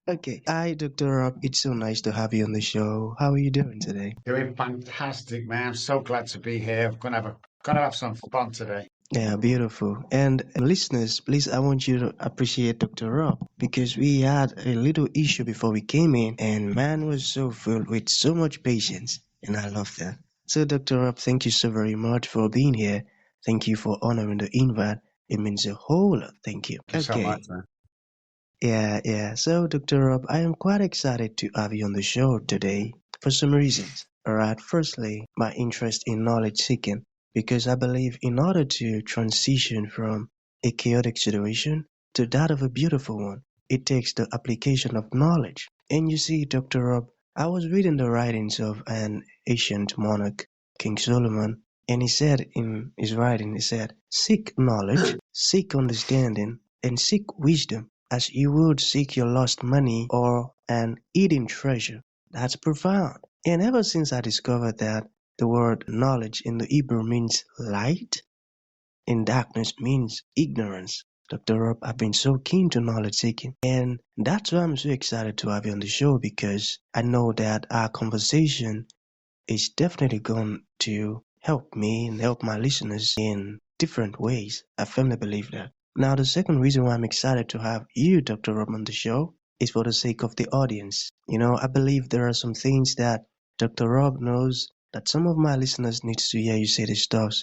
Okay. Hi, Dr. Rob. It's so nice to have you on the show. How are you doing today? Doing fantastic, man. I'm so glad to be here. Gonna have some fun today. Yeah, beautiful. And listeners, please, I want you to appreciate Dr. Rob because we had a little issue before we came in, and man was so filled with so much patience, and I love that. So, Dr. Rob, thank you so very much for being here. Thank you for honoring the invite. It means a whole lot. Thank you. Thank you so much, Okay. man. Yeah. So, Dr. Rob, I am quite excited to have you on the show today for some reasons. Alright, firstly, my interest in knowledge seeking, because I believe in order to transition from a chaotic situation to that of a beautiful one, it takes the application of knowledge. And you see, Dr. Rob, I was reading the writings of an ancient monarch, King Solomon, and he said in his writing, he said, seek knowledge, seek understanding, and seek wisdom as you would seek your lost money or an hidden treasure. That's profound. And ever since I discovered that the word knowledge in the Hebrew means light and darkness means ignorance, Dr. Rob, I've been so keen to knowledge seeking. And that's why I'm so excited to have you on the show because I know that our conversation is definitely going to help me and help my listeners in different ways. I firmly believe that. Now, the second reason why I'm excited to have you, Dr. Rob, on the show is for the sake of the audience. I believe there are some things that Dr. Rob knows that some of my listeners needs to hear you say these stuff,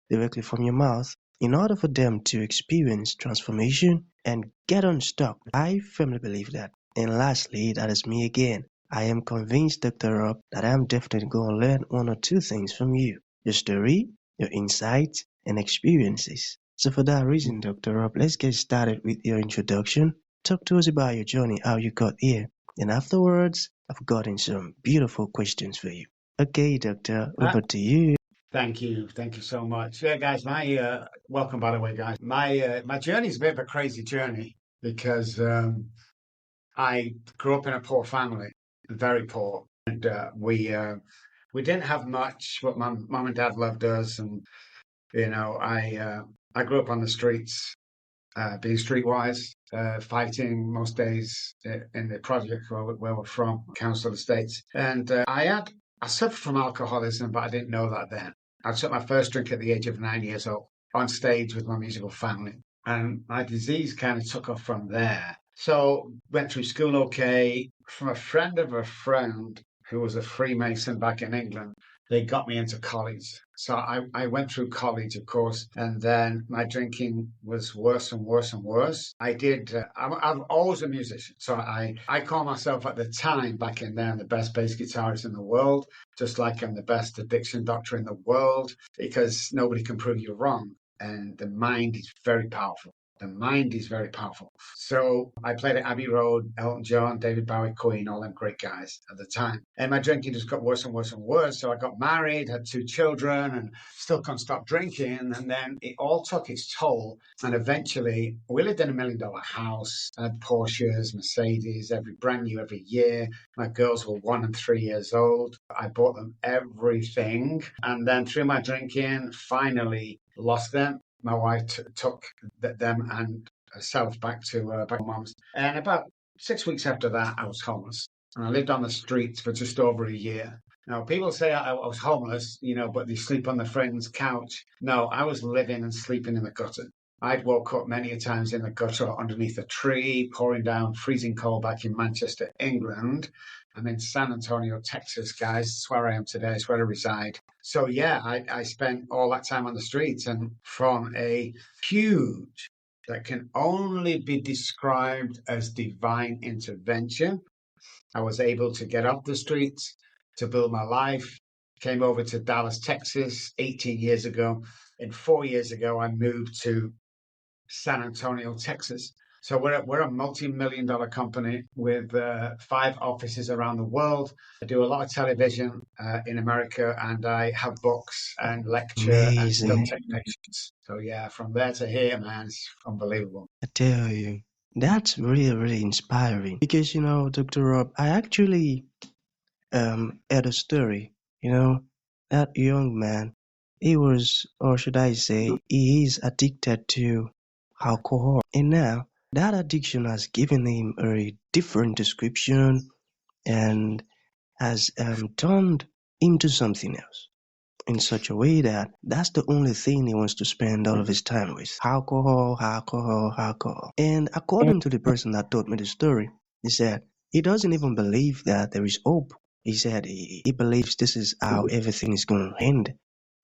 directly from your mouth in order for them to experience transformation and get unstuck. I firmly believe that. And lastly, that is me again. I am convinced, Dr. Rob, that I'm definitely going to learn one or two things from you. Your story, your insights, and experiences. So for that reason, Dr. Rob, let's get started with your introduction. Talk to us about your journey, how you got here. And afterwards, I've gotten some beautiful questions for you. Okay, Doctor, Uh, over to you. thank you so much. Yeah, guys, my welcome by the way, guys. My journey is a bit of a crazy journey because I grew up in a poor family, very poor, and we didn't have much, but my mom and dad loved us, and I grew up on the streets, being streetwise, fighting most days in the project where we're from, council estates. And I suffered from alcoholism, but I didn't know that then. I took my first drink at the age of 9 years old on stage with my musical family. And my disease kind of took off from there. So went through school okay. From a friend of a friend who was a Freemason back in England, they got me into college. So I went through college, of course, and then my drinking was worse and worse and worse. I'm always a musician. So I call myself at the time back in then the best bass guitarist in the world, just like I'm the best addiction doctor in the world, because nobody can prove you wrong. And the mind is very powerful. The mind is very powerful. So I played at Abbey Road, Elton John, David Bowie, Queen, all them great guys at the time. And my drinking just got worse and worse and worse. So I got married, had 2 children, and still couldn't stop drinking. And then it all took its toll. And eventually, we lived in $1 million house, had Porsches, Mercedes, every brand new every year. My girls were 1 and 3 years old. I bought them everything. And then through my drinking, finally lost them. My wife took them and herself back to mom's. And about 6 weeks after that, I was homeless. And I lived on the streets for just over a year. Now, people say I was homeless, but they sleep on their friend's couch. No, I was living and sleeping in the gutter. I'd woke up many a times in the gutter underneath a tree, pouring down freezing cold back in Manchester, England. I'm in San Antonio, Texas, guys. It's where I am today. It's where I reside. So, yeah, I spent all that time on the streets, and from a huge, that can only be described as divine intervention, I was able to get off the streets, to build my life. Came over to Dallas, Texas 18 years ago. And 4 years ago, I moved to San Antonio, Texas. So we're a multi-million-dollar company with 5 offices around the world. I do a lot of television in America, and I have books and lecture and still Amazing. take patients. So yeah, from there to here, man, it's unbelievable. I tell you, that's really, really inspiring. Because, Dr. Rob, I actually had a story, that young man, he was, or should I say, he is addicted to alcohol. And now that addiction has given him a different description and has turned into something else in such a way that that's the only thing he wants to spend all of his time with. Alcohol, alcohol, alcohol. And according to the person that told me the story, he said he doesn't even believe that there is hope. He said he believes this is how everything is going to end.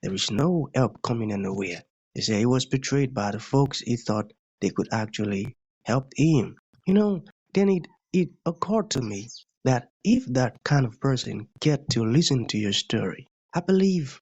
There is no help coming anywhere. He said he was betrayed by the folks he thought they could actually help him. Then it occurred to me that if that kind of person get to listen to your story, I believe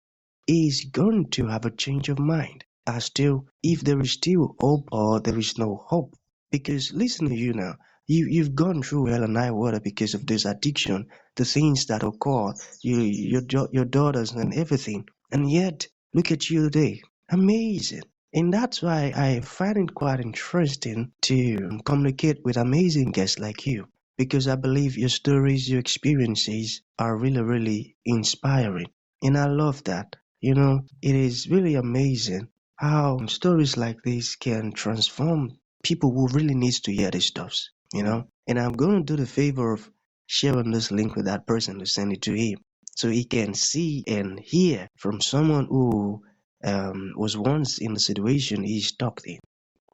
is going to have a change of mind as to if there is still hope or there is no hope. Because listen to you now, you've gone through hell and high water because of this addiction, the things that occur, your daughters and everything, and yet look at you today, amazing. And that's why I find it quite interesting to communicate with amazing guests like you, because I believe your stories, your experiences are really, really inspiring. And I love that. It is really amazing how stories like this can transform people who really needs to hear these stuffs. And I'm going to do the favor of sharing this link with that person to send it to him so he can see and hear from someone who was once in the situation he's stuck in,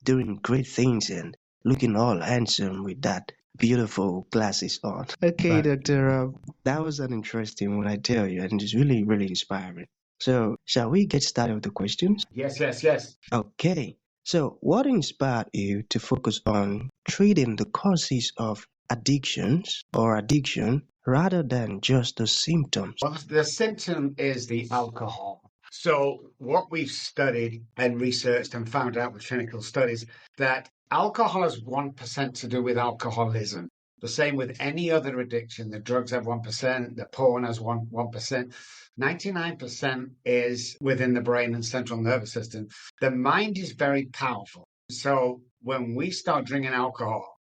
doing great things and looking all handsome with that beautiful glasses on. Okay, Right. Dr. Rob, that was an interesting one, I tell you, and it's really, really inspiring. So, shall we get started with the questions? Yes, yes, yes. Okay, so what inspired you to focus on treating the causes of addictions or addiction rather than just the symptoms? Well, the symptom is the alcohol. So, what we've studied and researched and found out with clinical studies that alcohol has 1% to do with alcoholism. The same with any other addiction. The drugs have 1%, the porn has 1%. 99% is within the brain and central nervous system. The mind is very powerful. So, when we start drinking alcohol,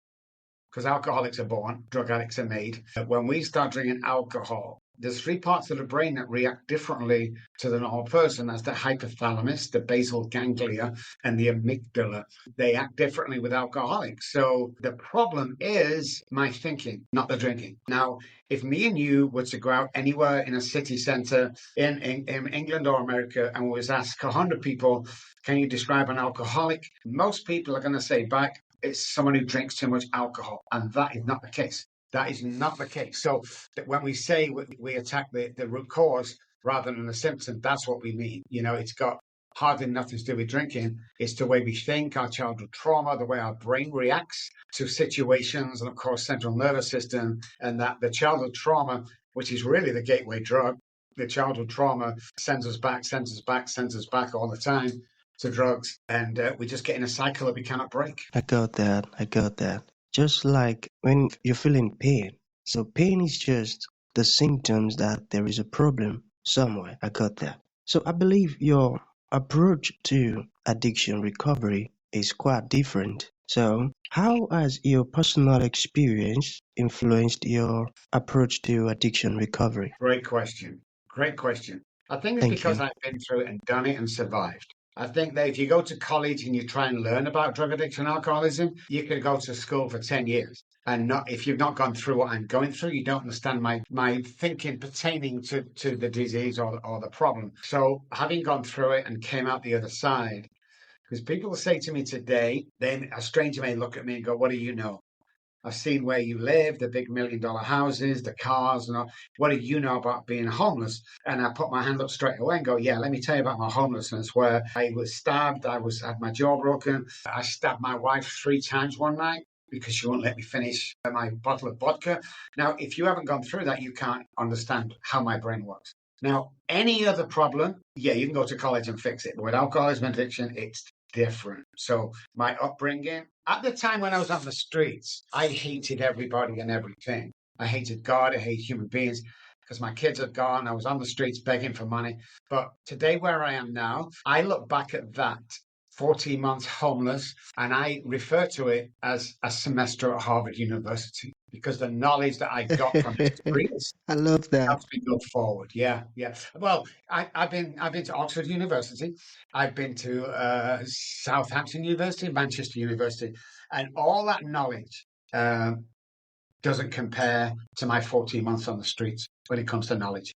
because alcoholics are born, drug addicts are made. When we start drinking alcohol, there's three parts of the brain that react differently to the normal person. That's the hypothalamus, the basal ganglia, and the amygdala. They act differently with alcoholics. So the problem is my thinking, not the drinking. Now, if me and you were to go out anywhere in a city center in England or America and was asked 100 people, can you describe an alcoholic? Most people are going to say back, it's someone who drinks too much alcohol. And that is not the case. That is not the case. So when we say we attack the root cause rather than the symptom, that's what we mean. It's got hardly nothing to do with drinking. It's the way we think, our childhood trauma, the way our brain reacts to situations, and of course, central nervous system, and that the childhood trauma, which is really the gateway drug, the childhood trauma sends us back, sends us back, sends us back all the time to drugs, and we just get in a cycle that we cannot break. I got that. I got that. Just like when you're feeling pain. So pain is just the symptoms that there is a problem somewhere. I got that. So I believe your approach to addiction recovery is quite different. So how has your personal experience influenced your approach to addiction recovery? Great question. Great question. I think it's Thank because you. I've been through it and done it and survived. I think that if you go to college and you try and learn about drug addiction and alcoholism, you could go to school for 10 years. And not if you've not gone through what I'm going through, you don't understand my thinking pertaining to the disease or the problem. So having gone through it and came out the other side, because people say to me today, then a stranger may look at me and go, what do you know? I've seen where you live, the big $1 million houses, the cars, and all. What do you know about being homeless? And I put my hand up straight away and go, yeah, let me tell you about my homelessness, where I was stabbed, had my jaw broken. I stabbed my wife 3 times one night because she won't let me finish my bottle of vodka. Now, if you haven't gone through that, you can't understand how my brain works. Now, any other problem, yeah, you can go to college and fix it. But with alcoholism addiction, it's different. So my upbringing, at the time when I was on the streets, I hated everybody and everything. I hated God, I hate human beings because my kids had gone. I was on the streets begging for money. But today, where I am now, I look back at that 14 months homeless, and I refer to it as a semester at Harvard University because the knowledge that I got from the streets I love that. helps me go forward. Yeah, yeah. Well, I've been to Oxford University, I've been to Southampton University, Manchester University, and all that knowledge doesn't compare to my 14 months on the streets when it comes to knowledge.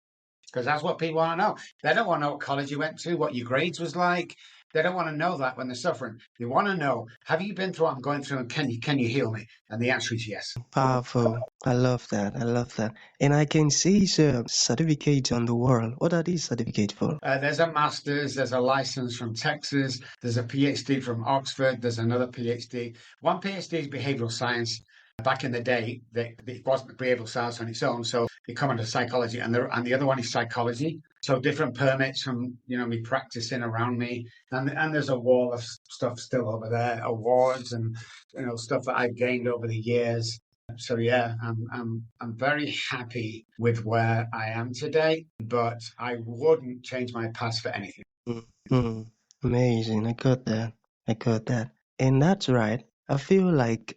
Because that's what people want to know. They don't want to know what college you went to, what your grades was like. They don't want to know that when they're suffering. They want to know, have you been through what I'm going through, and can you heal me? And the answer is yes. Powerful. I love that. I love that. And I can see some certificates on the wall. What are these certificates for? There's a master's, there's a license from Texas, there's a PhD from Oxford, there's another PhD. One PhD is behavioral science. Back in the day, it wasn't behavioral science on its own, so it come under psychology, and the other one is psychology. So different permits from me practicing around me, and there's a wall of stuff still over there, awards and stuff that I've gained over the years. So yeah, I'm very happy with where I am today, but I wouldn't change my past for anything. Mm, amazing. I got that. I got that. And that's right. I feel like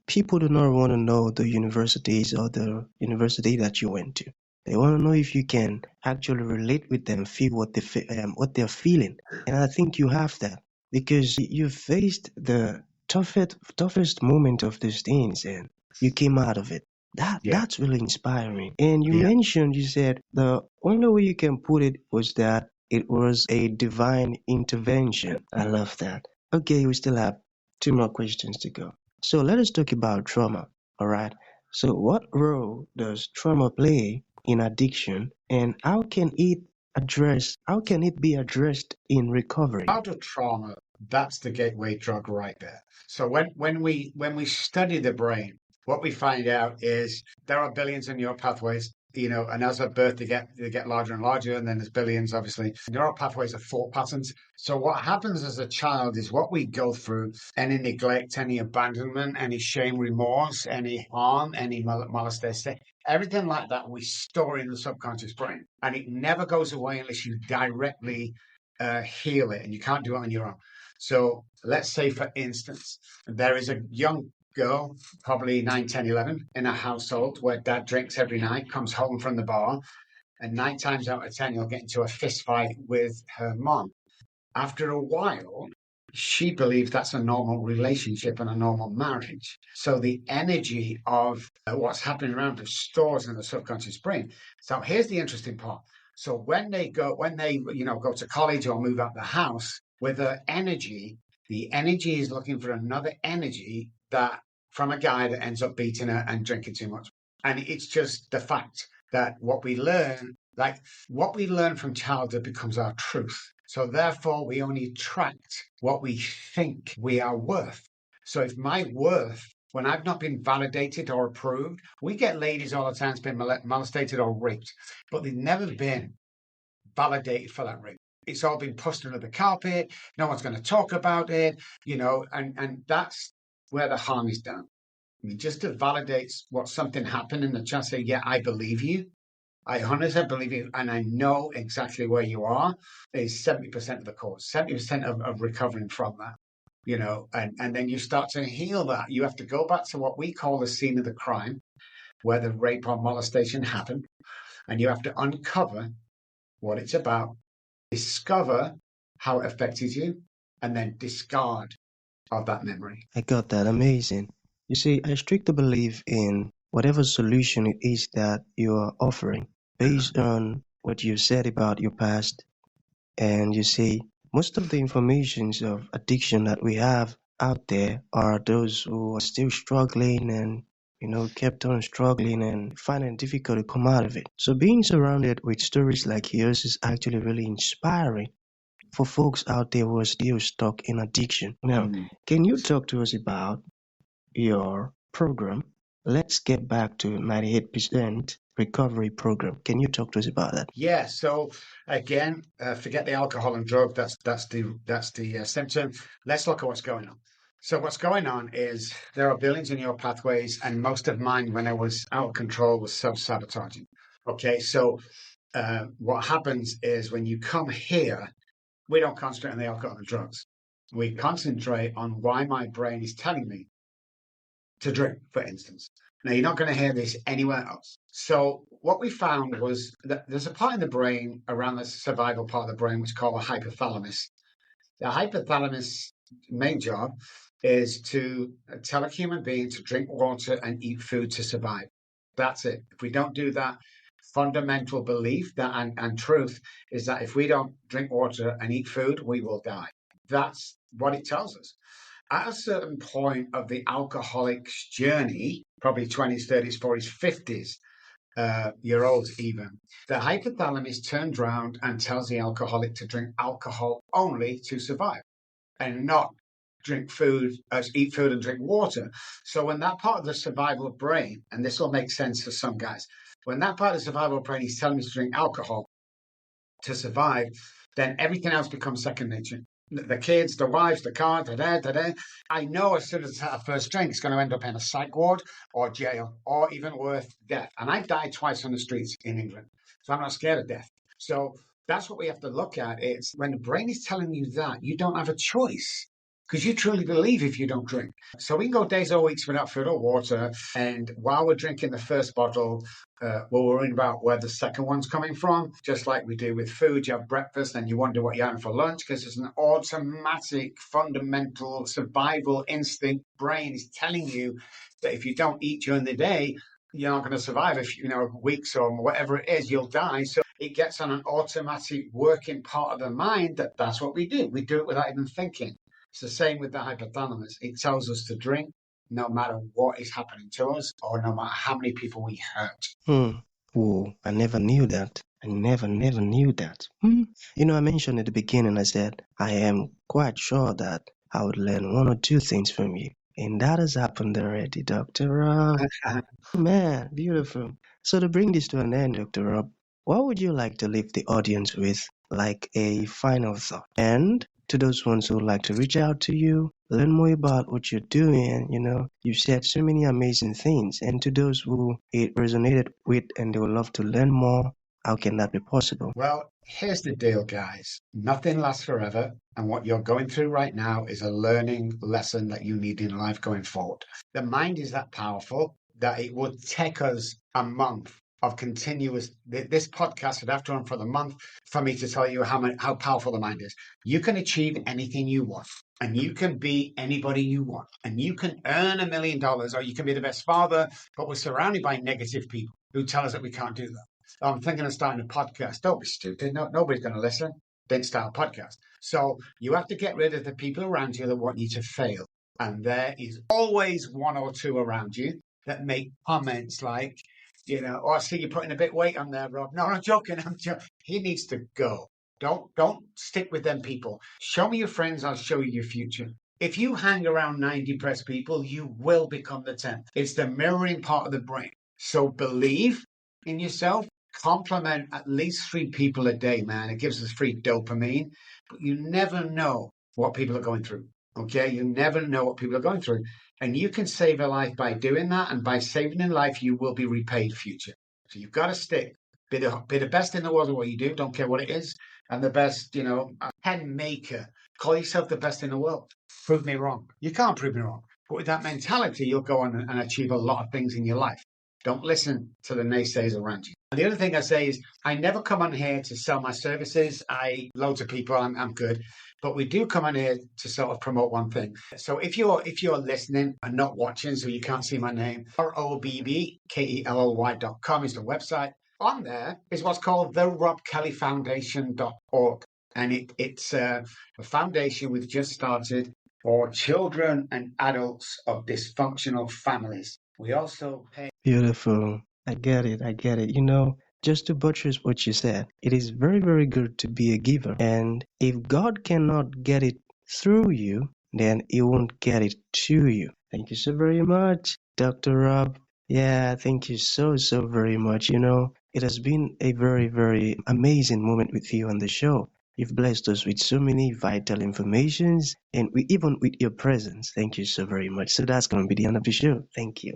people do not want to know the universities or the university that you went to. They want to know if you can actually relate with them, feel what they're feeling. And I think you have that because you faced the toughest moment of these things and you came out of it. Yeah, That's really inspiring. And yeah. you said the only way you can put it was that it was a divine intervention. I love that. Okay, we still have two more questions to go. So let us talk about trauma. All right. So what role does trauma play in addiction and how can it be addressed in recovery? Childhood trauma, that's the gateway drug right there. So when we study the brain, what we find out is there are billions of neural pathways, and as at birth they get larger and larger, and then there's billions, obviously. Neural pathways are thought patterns. So what happens as a child is what we go through, any neglect, any abandonment, any shame, remorse, any harm, any molestation, everything like that we store in the subconscious brain. And it never goes away unless you directly heal it, and you can't do it on your own. So let's say, for instance, there is a young girl, probably 9, 10, 11, in a household where dad drinks every night, comes home from the bar, and 9 times out of 10, he'll get into a fist fight with her mom. After a while, she believes that's a normal relationship and a normal marriage. So the energy of what's happening around her stores in the subconscious brain. So here's the interesting part. So when they go to college or move out the house with the energy is looking for another energy that from a guy that ends up beating her and drinking too much. And it's just the fact that what we learn from childhood becomes our truth. So therefore, we only attract what we think we are worth. So if my worth, when I've not been validated or approved, we get ladies all the time that's been molested or raped, but they've never been validated for that rape. It's all been pushed under the carpet. No one's going to talk about it, and that's where the harm is done. I mean, just to validate what something happened and the chance to say, yeah, I believe you. I honestly believe you, and I know exactly where you are, is 70% of the cause, 70% of recovering from that, and then you start to heal that. You have to go back to what we call the scene of the crime, where the rape or molestation happened, and you have to uncover what it's about, discover how it affected you, and then discard of that memory. I got that. Amazing. You see, I strictly believe in whatever solution it is that you are offering based on what you said about your past. And you see, most of the informations of addiction that we have out there are those who are still struggling and kept on struggling and finding it difficult to come out of it. So being surrounded with stories like yours is actually really inspiring for folks out there who are still stuck in addiction. Now, can you talk to us about your program? Let's get back to 98% recovery program. Can you talk to us about that? Yeah. So again, forget the alcohol and drug. That's the symptom. Let's look at what's going on. So what's going on is there are billions in your pathways, and most of mine, when I was out of control, was self-sabotaging. Okay. So what happens is when you come here, we don't concentrate on the alcohol and drugs. We concentrate on why my brain is telling me to drink, for instance. Now, you're not going to hear this anywhere else. So, what we found was that there's a part in the brain around the survival part of the brain, which is called the hypothalamus. The hypothalamus' main job is to tell a human being to drink water and eat food to survive. That's it. If we don't do that, fundamental belief that and truth is that if we don't drink water and eat food, we will die. That's what it tells us. At a certain point of the alcoholic's journey, probably 20s, 30s, 40s, 50s, year olds even, the hypothalamus turns around and tells the alcoholic to drink alcohol only to survive and not drink food, eat food and drink water. So when that part of the survival brain, and this will make sense for some guys, when that part of the survival brain is telling me to drink alcohol to survive, then everything else becomes second nature. The kids, the wives, the car, I know as soon as I first drink, it's going to end up in a psych ward or jail or even worse, death. And I've died twice on the streets in England, so I'm not scared of death. So that's what we have to look at. It's when the brain is telling you that, you don't have a choice because you truly believe if you don't drink. So we can go days or weeks without food or water. And while we're drinking the first bottle, we're worrying about where the second one's coming from, just like we do with food. You have breakfast and you wonder what you're having for lunch because it's an automatic, fundamental survival instinct. Brain is telling you that if you don't eat during the day, you're not going to survive. If weeks or whatever it is, you'll die. So it gets on an automatic working part of the mind that's what we do. We do it without even thinking. It's the same with the hypothalamus. It tells us to drink no matter what is happening to us or no matter how many people we hurt. Oh, I never knew that. I never knew that. I mentioned at the beginning, I said, I am quite sure that I would learn one or two things from you. And that has happened already, Dr. Robb. Man, beautiful. So to bring this to an end, Dr. Robb, what would you like to leave the audience with, like a final thought? And to those ones who would like to reach out to you, learn more about what you're doing, you said so many amazing things. And to those who it resonated with and they would love to learn more, how can that be possible? Well, here's the deal, guys. Nothing lasts forever. And what you're going through right now is a learning lesson that you need in life going forward. The mind is that powerful that it would take us a month of continuous, this podcast would have to run for the month for me to tell you how powerful the mind is. You can achieve anything you want and you can be anybody you want and you can earn $1 million or you can be the best father, but we're surrounded by negative people who tell us that we can't do that. I'm thinking of starting a podcast. Don't be stupid. No, nobody's going to listen. Then start a podcast. So you have to get rid of the people around you that want you to fail. And there is always one or two around you that make comments like, oh, I see you're putting a bit of weight on there, Rob. No, I'm joking. He needs to go. Don't stick with them people. Show me your friends. I'll show you your future. If you hang around 9 depressed people, you will become the 10th. It's the mirroring part of the brain. So believe in yourself. Compliment at least 3 people a day, man. It gives us free dopamine. But you never know what people are going through. Okay? You never know what people are going through. And you can save a life by doing that. And by saving a life, you will be repaid future. So you've got to stick. Be the best in the world at what you do. Don't care what it is. And the best, a pen maker. Call yourself the best in the world. Prove me wrong. You can't prove me wrong. But with that mentality, you'll go on and achieve a lot of things in your life. Don't listen to the naysayers around you. And the other thing I say is I never come on here to sell my services. Loads of people, I'm good. But we do come on here to sort of promote one thing. So if you're listening and not watching, so you can't see my name, robbkelly.com is the website. On there is what's called the robbkellyfoundation.org. And it's a foundation we've just started for children and adults of dysfunctional families. We also pay. Beautiful. I get it. Just to buttress what you said, it is very, very good to be a giver. And if God cannot get it through you, then He won't get it to you. Thank you so very much, Dr. Robb. Yeah, thank you so, so very much. It has been a very, very amazing moment with you on the show. You've blessed us with so many vital informations and even with your presence. Thank you so very much. So that's going to be the end of the show. Thank you.